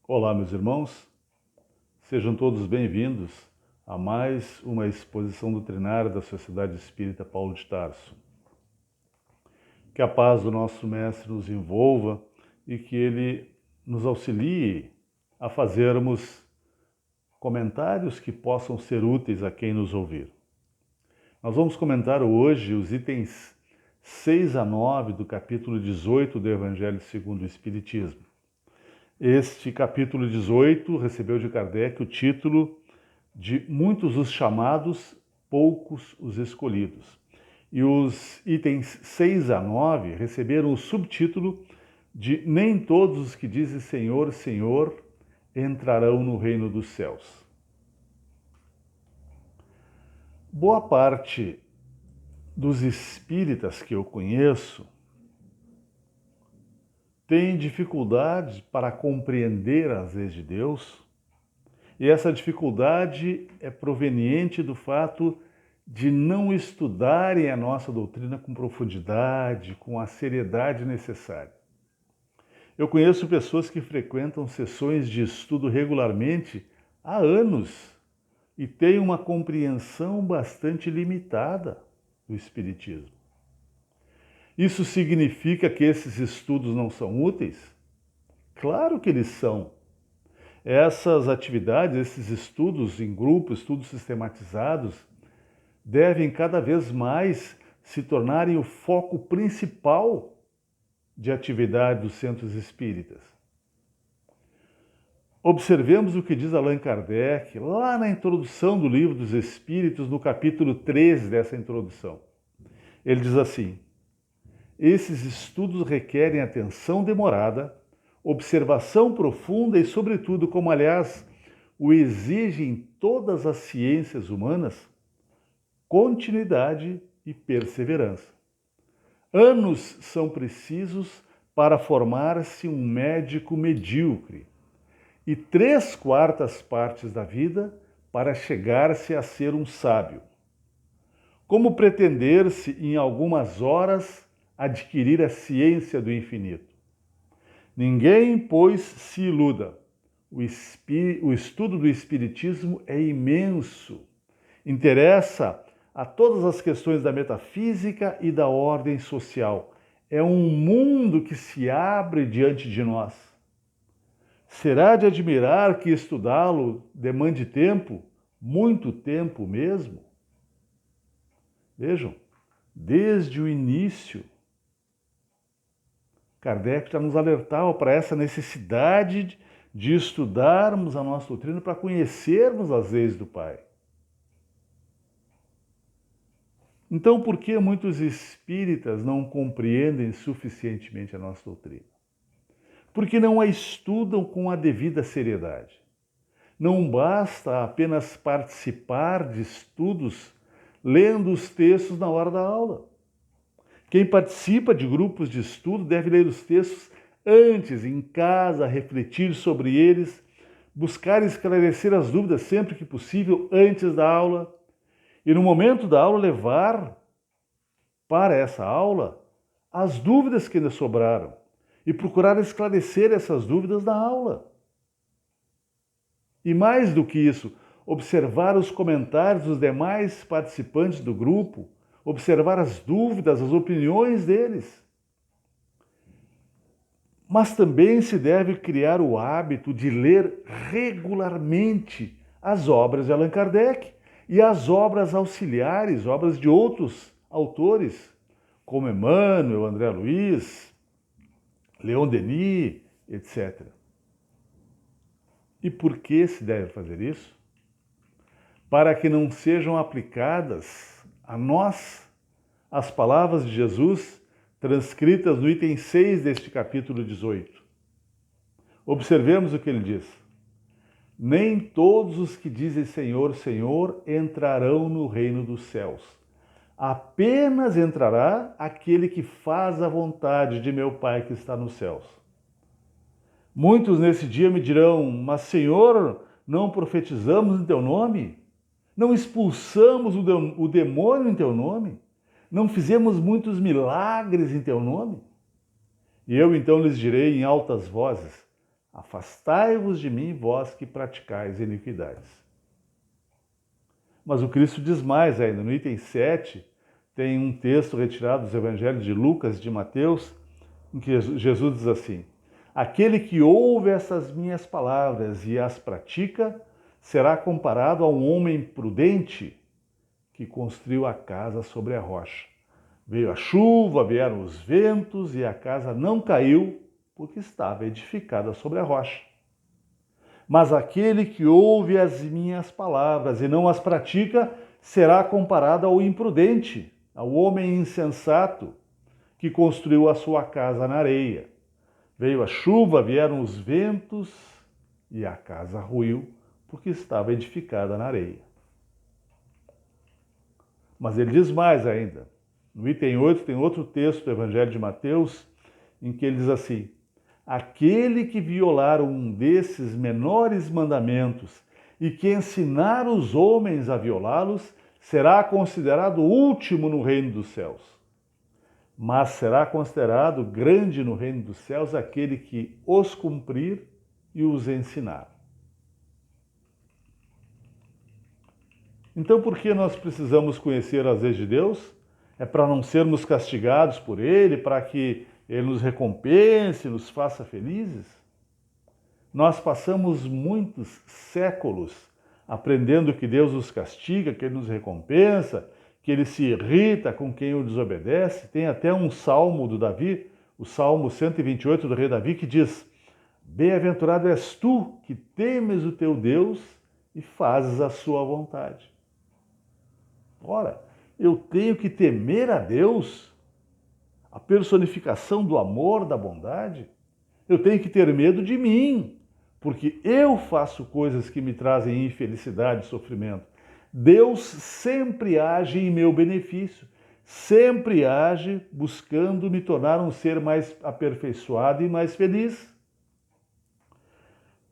Olá, meus irmãos, sejam todos bem-vindos a mais uma exposição doutrinária da Sociedade Espírita Paulo de Tarso. Que a paz do nosso Mestre nos envolva e que ele nos auxilie a fazermos comentários que possam ser úteis a quem nos ouvir. Nós vamos comentar hoje os itens 6 a 9 do capítulo 18 do Evangelho segundo o Espiritismo. Este capítulo 18 recebeu de Kardec o título de Muitos os chamados, poucos os escolhidos. E os itens 6 a 9 receberam o subtítulo de Nem todos os que dizem Senhor, Senhor entrarão no reino dos céus. Boa parte dos espíritas que eu conheço tem dificuldade para compreender as leis de Deus, e essa dificuldade é proveniente do fato de não estudarem a nossa doutrina com profundidade, com a seriedade necessária. Eu conheço pessoas que frequentam sessões de estudo regularmente há anos e têm uma compreensão bastante limitada do Espiritismo. Isso significa que esses estudos não são úteis? Claro que eles são. Essas atividades, esses estudos em grupo, estudos sistematizados, devem cada vez mais se tornarem o foco principal de atividade dos centros espíritas. Observemos o que diz Allan Kardec lá na introdução do Livro dos Espíritos, no capítulo 13 dessa introdução. Ele diz assim: esses estudos requerem atenção demorada, observação profunda e, sobretudo, como aliás o exigem todas as ciências humanas, continuidade e perseverança. Anos são precisos para formar-se um médico medíocre e 3/4 partes da vida para chegar-se a ser um sábio. Como pretender-se em algumas horas adquirir a ciência do infinito? Ninguém, pois, se iluda. O estudo do Espiritismo é imenso. Interessa a todas as questões da metafísica e da ordem social. É um mundo que se abre diante de nós. Será de admirar que estudá-lo demande tempo, muito tempo mesmo? Vejam, desde o início, Kardec já nos alertava para essa necessidade de estudarmos a nossa doutrina para conhecermos as leis do Pai. Então, por que muitos espíritas não compreendem suficientemente a nossa doutrina? Porque não a estudam com a devida seriedade. Não basta apenas participar de estudos lendo os textos na hora da aula. Quem participa de grupos de estudo deve ler os textos antes, em casa, refletir sobre eles, buscar esclarecer as dúvidas sempre que possível antes da aula e, no momento da aula, levar para essa aula as dúvidas que ainda sobraram e procurar esclarecer essas dúvidas na aula. E mais do que isso, observar os comentários dos demais participantes do grupo, observar as dúvidas, as opiniões deles. Mas também se deve criar o hábito de ler regularmente as obras de Allan Kardec e as obras auxiliares, obras de outros autores, como Emmanuel, André Luiz, Leon Denis, etc. E por que se deve fazer isso? Para que não sejam aplicadas a nós as palavras de Jesus transcritas no item 6 deste capítulo 18. Observemos o que ele diz. Nem todos os que dizem Senhor, Senhor entrarão no reino dos céus. Apenas entrará aquele que faz a vontade de meu Pai que está nos céus. Muitos nesse dia me dirão, mas Senhor, não profetizamos em teu nome? Não expulsamos o demônio em teu nome? Não fizemos muitos milagres em teu nome? E eu então lhes direi em altas vozes, Afastai-vos de mim, vós que praticais iniquidades. Mas o Cristo diz mais ainda. No item 7, tem um texto retirado dos evangelhos de Lucas e de Mateus, em que Jesus diz assim: aquele que ouve essas minhas palavras e as pratica, será comparado a um homem prudente que construiu a casa sobre a rocha. Veio a chuva, vieram os ventos e a casa não caiu, porque estava edificada sobre a rocha. Mas aquele que ouve as minhas palavras e não as pratica, será comparado ao imprudente, ao homem insensato, que construiu a sua casa na areia. Veio a chuva, vieram os ventos e a casa ruiu, porque estava edificada na areia. Mas ele diz mais ainda. No item 8 tem outro texto do Evangelho de Mateus, em que ele diz assim: aquele que violar um desses menores mandamentos e que ensinar os homens a violá-los, será considerado último no reino dos céus. Mas será considerado grande no reino dos céus aquele que os cumprir e os ensinar. Então, por que nós precisamos conhecer as leis de Deus? É para não sermos castigados por Ele, para que Ele nos recompense, nos faça felizes? Nós passamos muitos séculos aprendendo que Deus nos castiga, que Ele nos recompensa, que Ele se irrita com quem o desobedece. Tem até um salmo do Davi, o Salmo 128 do rei Davi, que diz: bem-aventurado és tu que temes o teu Deus e fazes a sua vontade. Ora, eu tenho que temer a Deus, a personificação do amor, da bondade. Eu tenho que ter medo de mim, porque eu faço coisas que me trazem infelicidade e sofrimento. Deus sempre age em meu benefício, sempre age buscando me tornar um ser mais aperfeiçoado e mais feliz.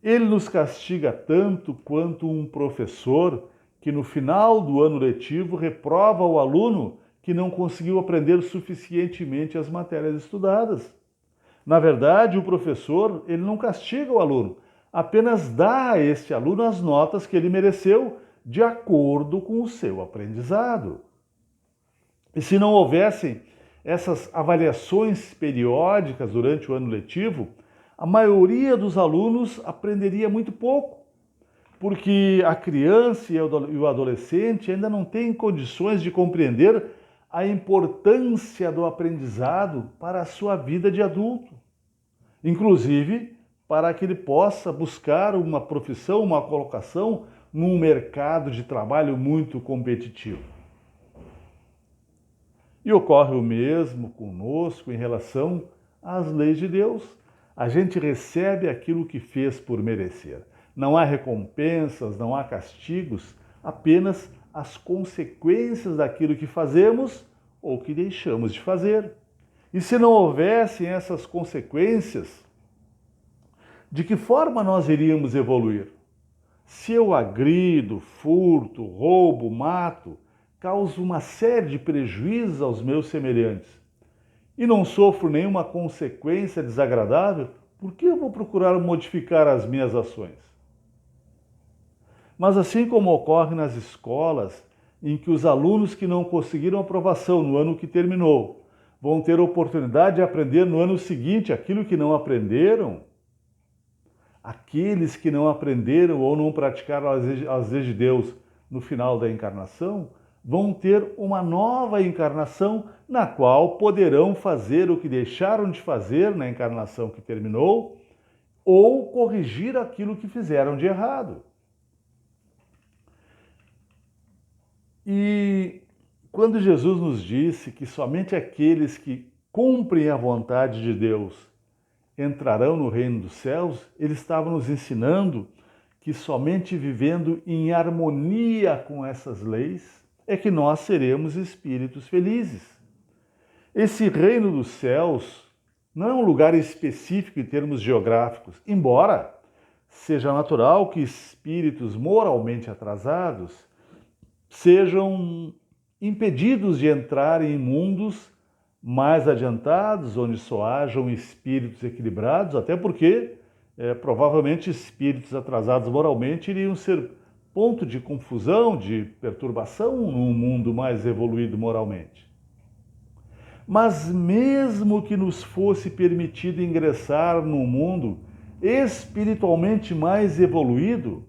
Ele nos castiga tanto quanto um professor que no final do ano letivo reprova o aluno que não conseguiu aprender suficientemente as matérias estudadas. Na verdade, o professor, ele não castiga o aluno, apenas dá a este aluno as notas que ele mereceu de acordo com o seu aprendizado. E se não houvessem essas avaliações periódicas durante o ano letivo, a maioria dos alunos aprenderia muito pouco, porque a criança e o adolescente ainda não têm condições de compreender a importância do aprendizado para a sua vida de adulto. Inclusive, para que ele possa buscar uma profissão, uma colocação num mercado de trabalho muito competitivo. E ocorre o mesmo conosco em relação às leis de Deus. A gente recebe aquilo que fez por merecer. Não há recompensas, não há castigos, apenas as consequências daquilo que fazemos ou que deixamos de fazer. E se não houvessem essas consequências, de que forma nós iríamos evoluir? Se eu agrido, furto, roubo, mato, causo uma série de prejuízos aos meus semelhantes e não sofro nenhuma consequência desagradável, por que eu vou procurar modificar as minhas ações? Mas assim como ocorre nas escolas, em que os alunos que não conseguiram aprovação no ano que terminou vão ter oportunidade de aprender no ano seguinte aquilo que não aprenderam, aqueles que não aprenderam ou não praticaram as leis de Deus no final da encarnação vão ter uma nova encarnação na qual poderão fazer o que deixaram de fazer na encarnação que terminou ou corrigir aquilo que fizeram de errado. E quando Jesus nos disse que somente aqueles que cumprem a vontade de Deus entrarão no reino dos céus, ele estava nos ensinando que somente vivendo em harmonia com essas leis é que nós seremos espíritos felizes. Esse reino dos céus não é um lugar específico em termos geográficos, embora seja natural que espíritos moralmente atrasados sejam impedidos de entrar em mundos mais adiantados, onde só hajam espíritos equilibrados, até porque provavelmente espíritos atrasados moralmente iriam ser ponto de confusão, de perturbação num mundo mais evoluído moralmente. Mas mesmo que nos fosse permitido ingressar num mundo espiritualmente mais evoluído,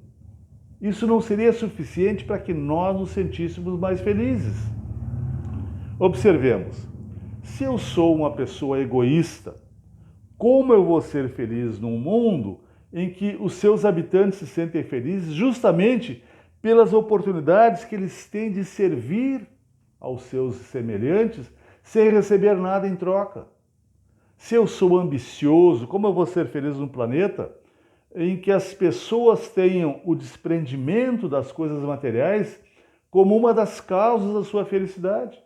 isso não seria suficiente para que nós nos sentíssemos mais felizes. Observemos, se eu sou uma pessoa egoísta, como eu vou ser feliz num mundo em que os seus habitantes se sentem felizes justamente pelas oportunidades que eles têm de servir aos seus semelhantes sem receber nada em troca? Se eu sou ambicioso, como eu vou ser feliz num planeta em que as pessoas tenham o desprendimento das coisas materiais como uma das causas da sua felicidade?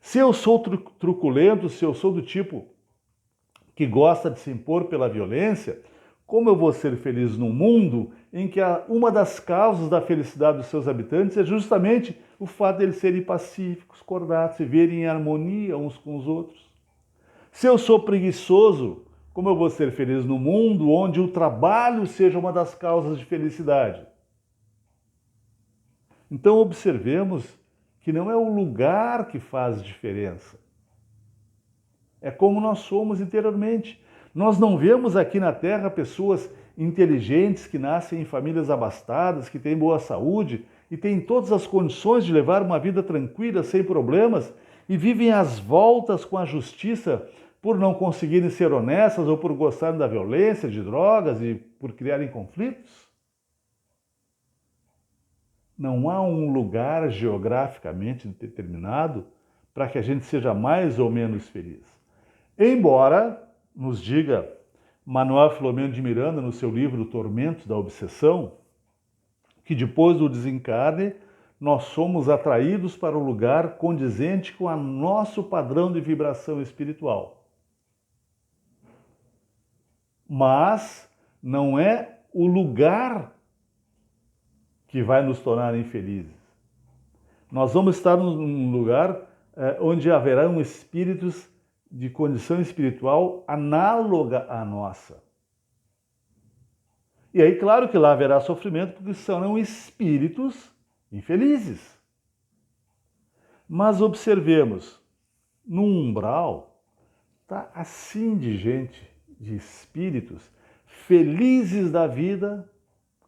Se eu sou truculento, se eu sou do tipo que gosta de se impor pela violência, como eu vou ser feliz num mundo em que uma das causas da felicidade dos seus habitantes é justamente o fato de eles serem pacíficos, cordatos, viverem em harmonia uns com os outros? Se eu sou preguiçoso, como eu vou ser feliz num mundo onde o trabalho seja uma das causas de felicidade? Então observemos que não é o lugar que faz diferença. É como nós somos interiormente. Nós não vemos aqui na Terra pessoas inteligentes que nascem em famílias abastadas, que têm boa saúde e têm todas as condições de levar uma vida tranquila, sem problemas, e vivem às voltas com a justiça por não conseguirem ser honestas ou por gostarem da violência, de drogas e por criarem conflitos? Não há um lugar geograficamente determinado para que a gente seja mais ou menos feliz. Embora nos diga Manuel Filomeno de Miranda, no seu livro Tormentos da Obsessão, que depois do desencarne, nós somos atraídos para um lugar condizente com o nosso padrão de vibração espiritual. Mas não é o lugar que vai nos tornar infelizes. Nós vamos estar num lugar onde haverão espíritos de condição espiritual análoga à nossa. E aí, claro que lá haverá sofrimento, porque serão espíritos infelizes. Mas observemos, no umbral está assim de gente, de espíritos felizes da vida,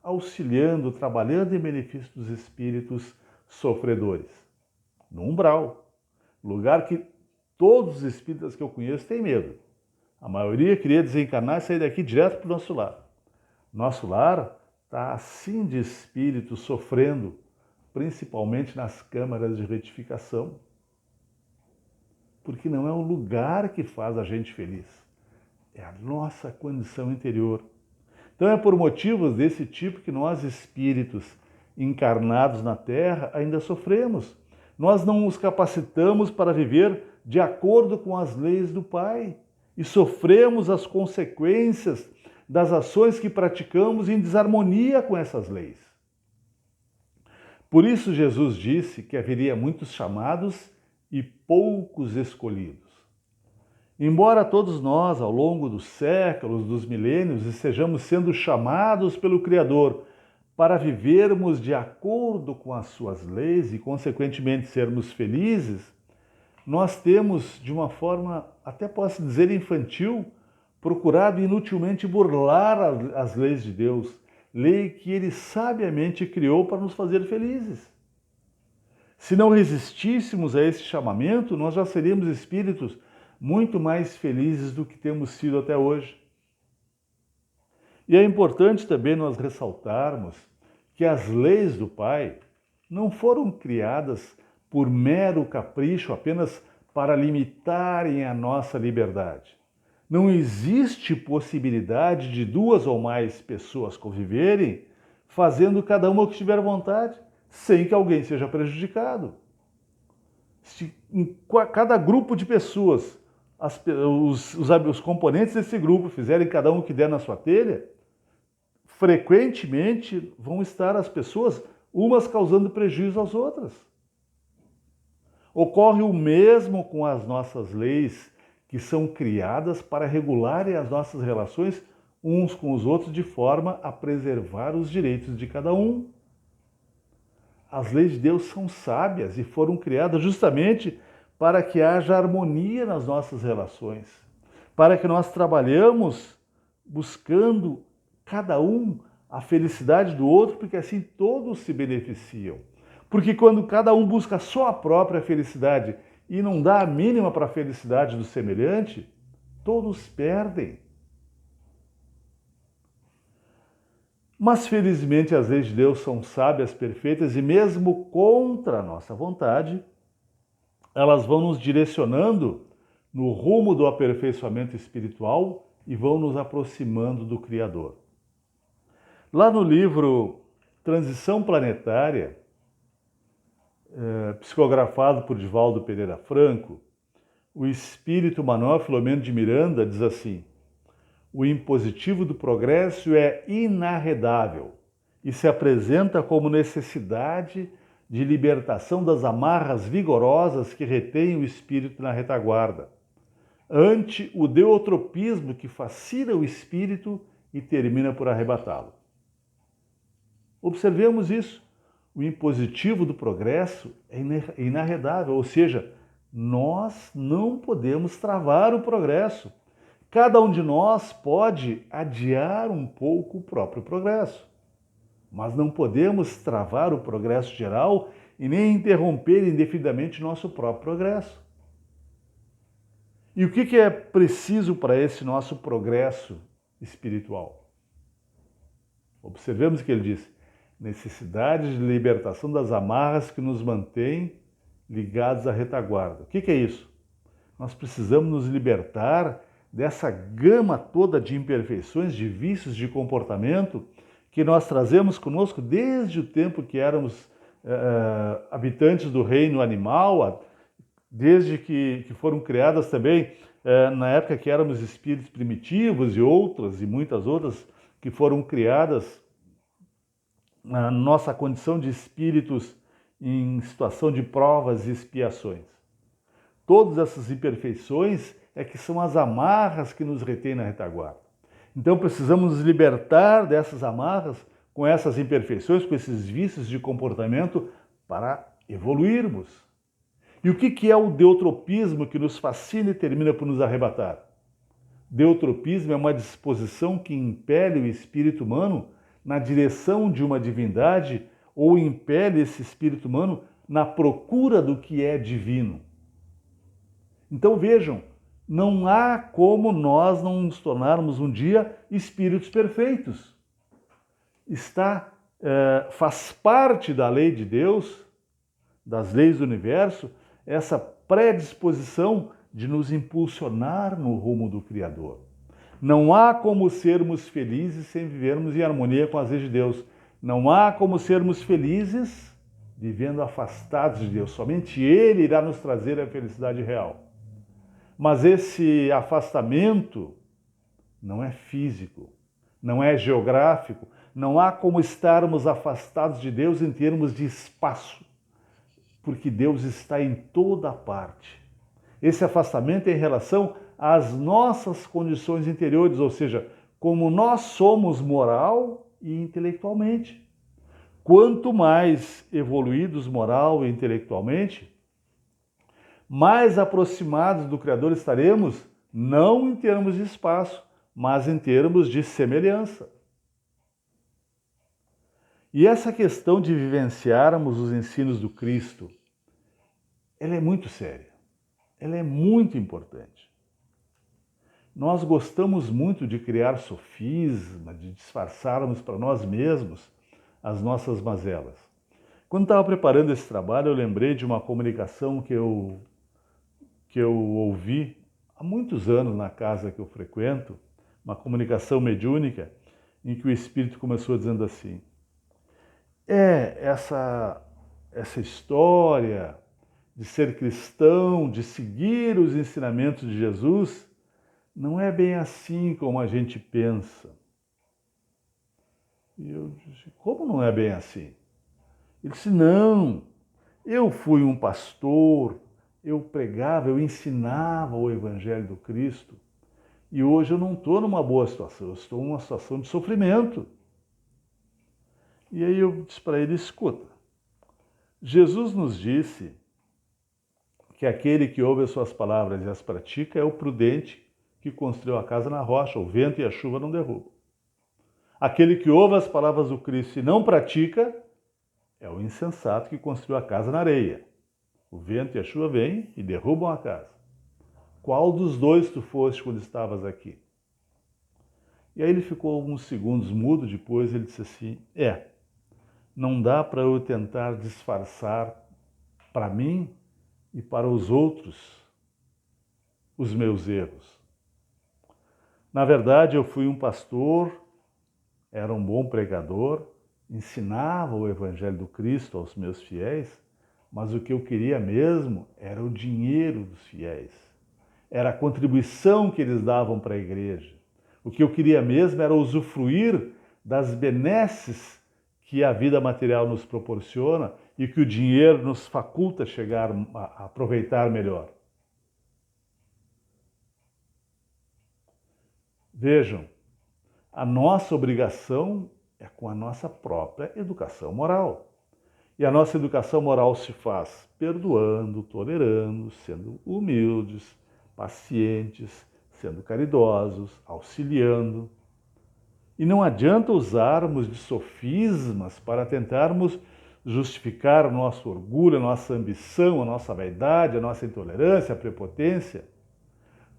auxiliando, trabalhando em benefício dos espíritos sofredores. No umbral, lugar que todos os espíritas que eu conheço têm medo. A maioria queria desencarnar e sair daqui direto para o nosso lar. Nosso lar está assim de espíritos sofrendo, principalmente nas câmaras de retificação, porque não é o lugar que faz a gente feliz, é a nossa condição interior. Então é por motivos desse tipo que nós, espíritos encarnados na Terra, ainda sofremos. Nós não nos capacitamos para viver de acordo com as leis do Pai e sofremos as consequências das ações que praticamos em desarmonia com essas leis. Por isso Jesus disse que haveria muitos chamados e poucos escolhidos. Embora todos nós, ao longo dos séculos, dos milênios, estejamos sendo chamados pelo Criador para vivermos de acordo com as suas leis e, consequentemente, sermos felizes, nós temos, de uma forma, até posso dizer infantil, procurado inutilmente burlar as leis de Deus, lei que Ele sabiamente criou para nos fazer felizes. Se não resistíssemos a esse chamamento, nós já seríamos espíritos muito mais felizes do que temos sido até hoje. E é importante também nós ressaltarmos que as leis do Pai não foram criadas por mero capricho, apenas para limitarem a nossa liberdade. Não existe possibilidade de duas ou mais pessoas conviverem fazendo cada uma o que tiver vontade, sem que alguém seja prejudicado. Se em cada grupo de pessoas, os componentes desse grupo fizerem cada um o que der na sua telha, frequentemente vão estar as pessoas umas causando prejuízo às outras. Ocorre o mesmo com as nossas leis, que são criadas para regularem as nossas relações uns com os outros de forma a preservar os direitos de cada um. As leis de Deus são sábias e foram criadas justamente para que haja harmonia nas nossas relações, para que nós trabalhamos buscando cada um a felicidade do outro, porque assim todos se beneficiam. Porque quando cada um busca só a própria felicidade e não dá a mínima para a felicidade do semelhante, todos perdem. Mas felizmente as leis de Deus são sábias, perfeitas e mesmo contra a nossa vontade, elas vão nos direcionando no rumo do aperfeiçoamento espiritual e vão nos aproximando do Criador. Lá no livro Transição Planetária, psicografado por Divaldo Pereira Franco, o espírito Manuel Filomeno de Miranda diz assim: o impositivo do progresso é inarredável e se apresenta como necessidade de libertação das amarras vigorosas que retêm o espírito na retaguarda, ante o deutropismo que fascina o espírito e termina por arrebatá-lo. Observemos isso. O impositivo do progresso é inarredável, ou seja, nós não podemos travar o progresso. Cada um de nós pode adiar um pouco o próprio progresso, mas não podemos travar o progresso geral e nem interromper indefinidamente nosso próprio progresso. E o que é preciso para esse nosso progresso espiritual? Observemos o que ele diz: necessidade de libertação das amarras que nos mantêm ligados à retaguarda. O que é isso? Nós precisamos nos libertar dessa gama toda de imperfeições, de vícios de comportamento que nós trazemos conosco desde o tempo que éramos habitantes do reino animal, desde que foram criadas também, na época que éramos espíritos primitivos e outras, e muitas outras, que foram criadas na nossa condição de espíritos em situação de provas e expiações. Todas essas imperfeições é que são as amarras que nos retêm na retaguarda. Então precisamos nos libertar dessas amarras, com essas imperfeições, com esses vícios de comportamento, para evoluirmos. E o que é o deutropismo que nos fascina e termina por nos arrebatar? Deutropismo é uma disposição que impele o espírito humano na direção de uma divindade ou impele esse espírito humano na procura do que é divino. Então vejam, não há como nós não nos tornarmos um dia espíritos perfeitos. Faz parte da lei de Deus, das leis do universo, essa predisposição de nos impulsionar no rumo do Criador. Não há como sermos felizes sem vivermos em harmonia com as leis de Deus. Não há como sermos felizes vivendo afastados de Deus. Somente Ele irá nos trazer a felicidade real. Mas esse afastamento não é físico, não é geográfico. Não há como estarmos afastados de Deus em termos de espaço, porque Deus está em toda parte. Esse afastamento é em relação às nossas condições interiores, ou seja, como nós somos moral e intelectualmente. Quanto mais evoluídos moral e intelectualmente, mais aproximados do Criador estaremos, não em termos de espaço, mas em termos de semelhança. E essa questão de vivenciarmos os ensinos do Cristo, ela é muito séria, ela é muito importante. Nós gostamos muito de criar sofisma, de disfarçarmos para nós mesmos as nossas mazelas. Quando estava preparando esse trabalho, eu lembrei de uma comunicação que eu ouvi há muitos anos na casa que eu frequento, uma comunicação mediúnica, em que o Espírito começou dizendo assim: essa história de ser cristão, de seguir os ensinamentos de Jesus, não é bem assim como a gente pensa. E eu disse: como não é bem assim? Ele disse: não, eu fui um pastor, eu pregava, eu ensinava o Evangelho do Cristo, E hoje eu não estou numa boa situação, eu estou numa situação de sofrimento. E aí eu disse para ele, escuta, Jesus nos disse que aquele que ouve as suas palavras e as pratica é o prudente que construiu a casa na rocha, o vento e a chuva não derrubam. Aquele que ouve as palavras do Cristo e não pratica é o insensato que construiu a casa na areia. O vento e a chuva vêm e derrubam a casa. Qual dos dois tu foste quando estavas aqui? E aí ele ficou alguns segundos mudo, depois ele disse assim, não dá para eu tentar disfarçar para mim e para os outros os meus erros. Na verdade, eu fui um pastor, era um bom pregador, ensinava o Evangelho do Cristo aos meus fiéis, mas o que eu queria mesmo era o dinheiro dos fiéis. Era a contribuição que eles davam para a igreja. O que eu queria mesmo era usufruir das benesses que a vida material nos proporciona e que o dinheiro nos faculta chegar a aproveitar melhor. Vejam, a nossa obrigação é com a nossa própria educação moral. E a nossa educação moral se faz perdoando, tolerando, sendo humildes, pacientes, sendo caridosos, auxiliando. E não adianta usarmos de sofismas para tentarmos justificar o nosso orgulho, a nossa ambição, a nossa vaidade, a nossa intolerância, a prepotência.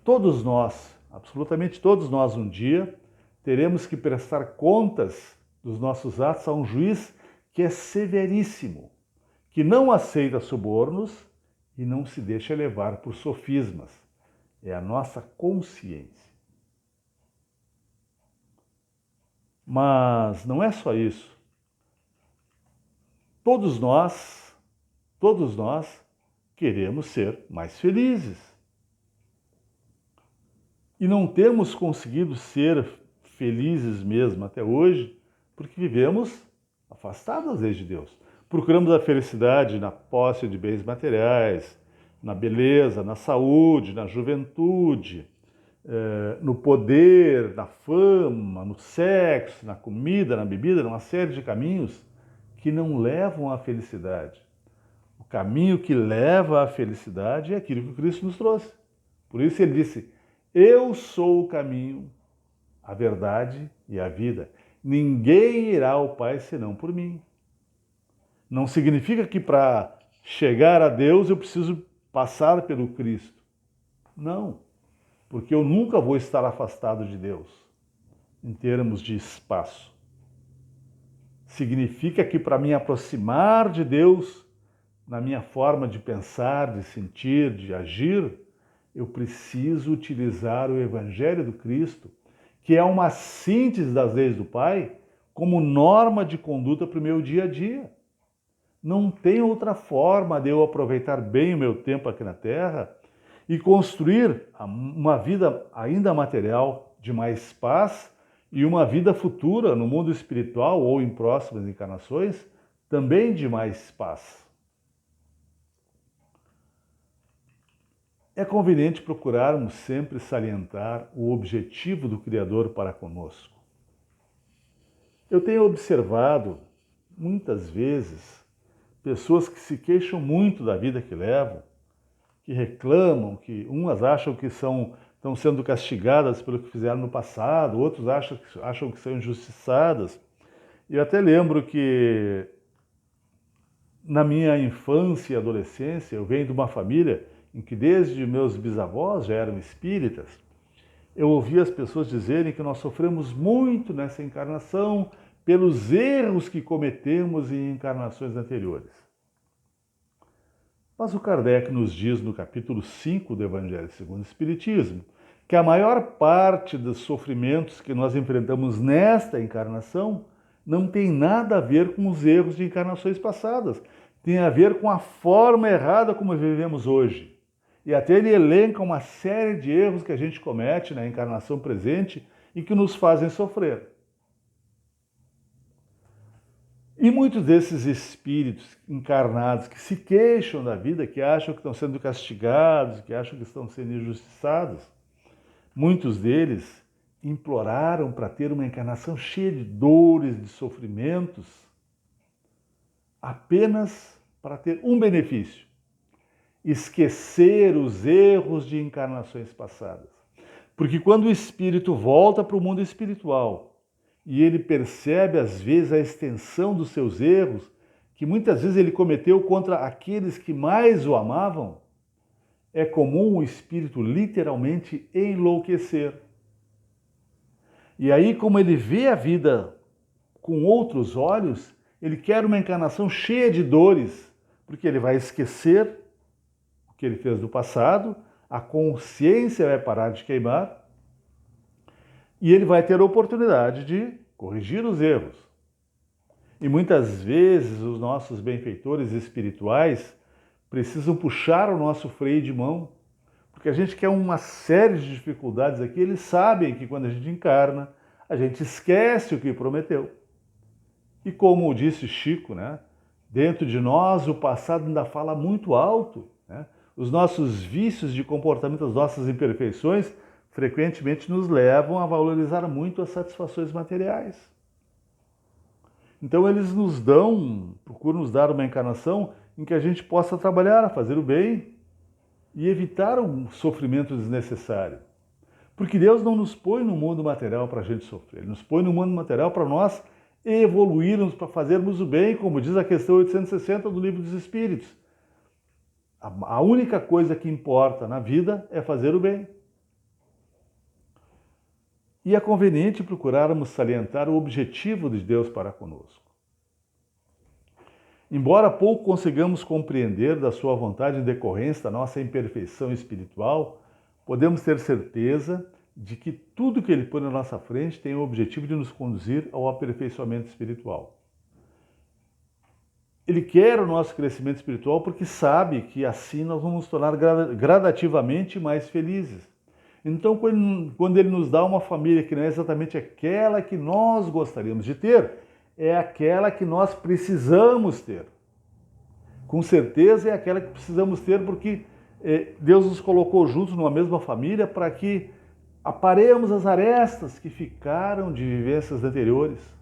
Todos nós, absolutamente todos nós, um dia, teremos que prestar contas dos nossos atos a um juiz que é severíssimo, que não aceita subornos e não se deixa levar por sofismas. É a nossa consciência. Mas não é só isso. Todos nós queremos ser mais felizes. E não temos conseguido ser felizes mesmo até hoje, porque vivemos afastados às leis de Deus. Procuramos a felicidade na posse de bens materiais, na beleza, na saúde, na juventude, no poder, na fama, no sexo, na comida, na bebida, numa série de caminhos que não levam à felicidade. O caminho que leva à felicidade é aquilo que Cristo nos trouxe. Por isso ele disse, eu sou o caminho, a verdade e a vida. Ninguém irá ao Pai senão por mim. Não significa que para chegar a Deus eu preciso passar pelo Cristo. Não, porque eu nunca vou estar afastado de Deus, em termos de espaço. Significa que para me aproximar de Deus, na minha forma de pensar, de sentir, de agir, eu preciso utilizar o Evangelho do Cristo, que é uma síntese das leis do Pai, como norma de conduta para o meu dia a dia. Não tem outra forma de eu aproveitar bem o meu tempo aqui na Terra e construir uma vida ainda material de mais paz e uma vida futura no mundo espiritual ou em próximas encarnações também de mais paz. É conveniente procurarmos sempre salientar o objetivo do Criador para conosco. Eu tenho observado, muitas vezes, pessoas que se queixam muito da vida que levam, que reclamam, que umas acham que estão sendo castigadas pelo que fizeram no passado, outros acham que são injustiçadas. Eu até lembro que na minha infância e adolescência, eu venho de uma família em que desde meus bisavós já eram espíritas, eu ouvia as pessoas dizerem que nós sofremos muito nessa encarnação pelos erros que cometemos em encarnações anteriores. Mas o Kardec nos diz no capítulo 5 do Evangelho segundo o Espiritismo que a maior parte dos sofrimentos que nós enfrentamos nesta encarnação não tem nada a ver com os erros de encarnações passadas, tem a ver com a forma errada como vivemos hoje. E até ele elenca uma série de erros que a gente comete na encarnação presente e que nos fazem sofrer. E muitos desses espíritos encarnados que se queixam da vida, que acham que estão sendo castigados, que acham que estão sendo injustiçados, Muitos deles imploraram para ter uma encarnação cheia de dores, de sofrimentos, apenas para ter um benefício: esquecer os erros de encarnações passadas. Porque quando o espírito volta para o mundo espiritual e ele percebe às vezes a extensão dos seus erros, que muitas vezes ele cometeu contra aqueles que mais o amavam, é comum o espírito literalmente enlouquecer. E aí, como ele vê a vida com outros olhos, ele quer uma encarnação cheia de dores, porque ele vai esquecer o que ele fez no passado, a consciência vai parar de queimar e ele vai ter a oportunidade de corrigir os erros. E muitas vezes os nossos benfeitores espirituais precisam puxar o nosso freio de mão, porque a gente quer uma série de dificuldades aqui. Eles sabem que quando a gente encarna, a gente esquece o que prometeu. E como disse Chico, né, dentro de nós o passado ainda fala muito alto, né? Os nossos vícios de comportamento, as nossas imperfeições, frequentemente nos levam a valorizar muito as satisfações materiais. Então eles procuram nos dar uma encarnação em que a gente possa trabalhar, fazer o bem e evitar um sofrimento desnecessário. Porque Deus não nos põe no mundo material para a gente sofrer, Ele nos põe no mundo material para nós evoluirmos, para fazermos o bem, como diz a questão 860 do Livro dos Espíritos. A única coisa que importa na vida é fazer o bem. E é conveniente procurarmos salientar o objetivo de Deus para conosco. Embora pouco consigamos compreender da sua vontade em decorrência da nossa imperfeição espiritual, podemos ter certeza de que tudo que Ele põe na nossa frente tem o objetivo de nos conduzir ao aperfeiçoamento espiritual. Ele quer o nosso crescimento espiritual porque sabe que assim nós vamos nos tornar gradativamente mais felizes. Então, quando Ele nos dá uma família que não é exatamente aquela que nós gostaríamos de ter, é aquela que nós precisamos ter. Com certeza é aquela que precisamos ter porque Deus nos colocou juntos numa mesma família para que aparemos as arestas que ficaram de vivências anteriores.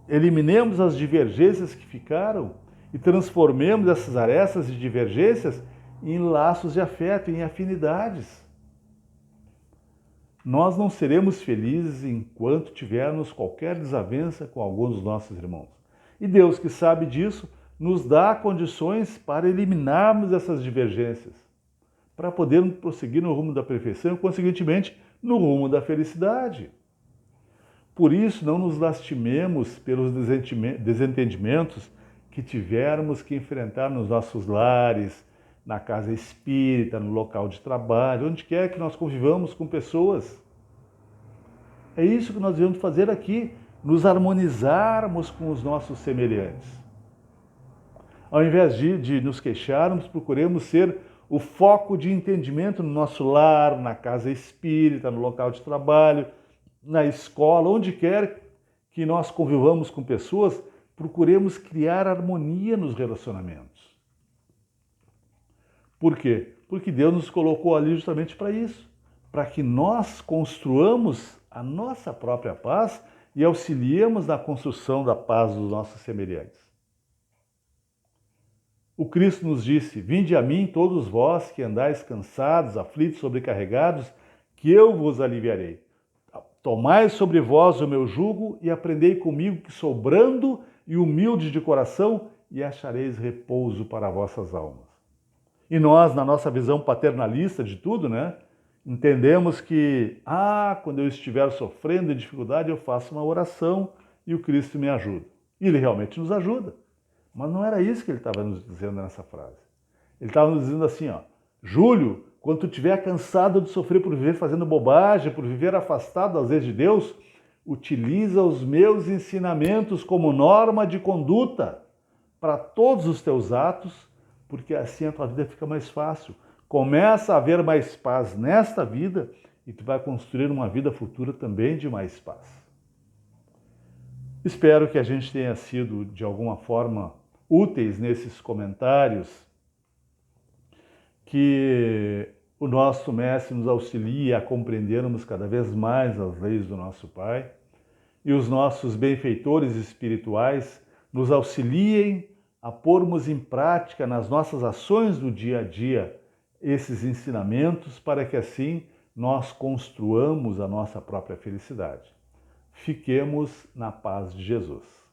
Eliminemos as divergências que ficaram e transformemos essas arestas e divergências em laços de afeto, em afinidades. Nós não seremos felizes enquanto tivermos qualquer desavença com algum dos nossos irmãos. E Deus, que sabe disso, nos dá condições para eliminarmos essas divergências, para podermos prosseguir no rumo da perfeição e, consequentemente, no rumo da felicidade. Por isso, não nos lastimemos pelos desentendimentos que tivermos que enfrentar nos nossos lares, na casa espírita, no local de trabalho, onde quer que nós convivamos com pessoas. É isso que nós devemos fazer aqui, nos harmonizarmos com os nossos semelhantes. Ao invés de nos queixarmos, procuremos ser o foco de entendimento no nosso lar, na casa espírita, no local de trabalho, na escola, onde quer que nós convivamos com pessoas, procuremos criar harmonia nos relacionamentos. Por quê? Porque Deus nos colocou ali justamente para isso, para que nós construamos a nossa própria paz e auxiliemos na construção da paz dos nossos semelhantes. O Cristo nos disse: "Vinde a mim todos vós que andais cansados, aflitos, sobrecarregados, que eu vos aliviarei. Tomai sobre vós o meu jugo e aprendei comigo, que sou brando e humilde de coração, e achareis repouso para vossas almas." E nós, na nossa visão paternalista de tudo, né, entendemos que, quando eu estiver sofrendo de dificuldade, eu faço uma oração e o Cristo me ajuda. E Ele realmente nos ajuda. Mas não era isso que Ele estava nos dizendo nessa frase. Ele estava nos dizendo assim, Júlio, quando tu estiver cansado de sofrer por viver fazendo bobagem, por viver afastado das leis de Deus, utiliza os meus ensinamentos como norma de conduta para todos os teus atos, porque assim a tua vida fica mais fácil. Começa a haver mais paz nesta vida e tu vai construir uma vida futura também de mais paz. Espero que a gente tenha sido, de alguma forma, úteis nesses comentários, que o nosso Mestre nos auxilie a compreendermos cada vez mais as leis do nosso Pai e os nossos benfeitores espirituais nos auxiliem a pormos em prática nas nossas ações do dia a dia esses ensinamentos para que assim nós construamos a nossa própria felicidade. Fiquemos na paz de Jesus.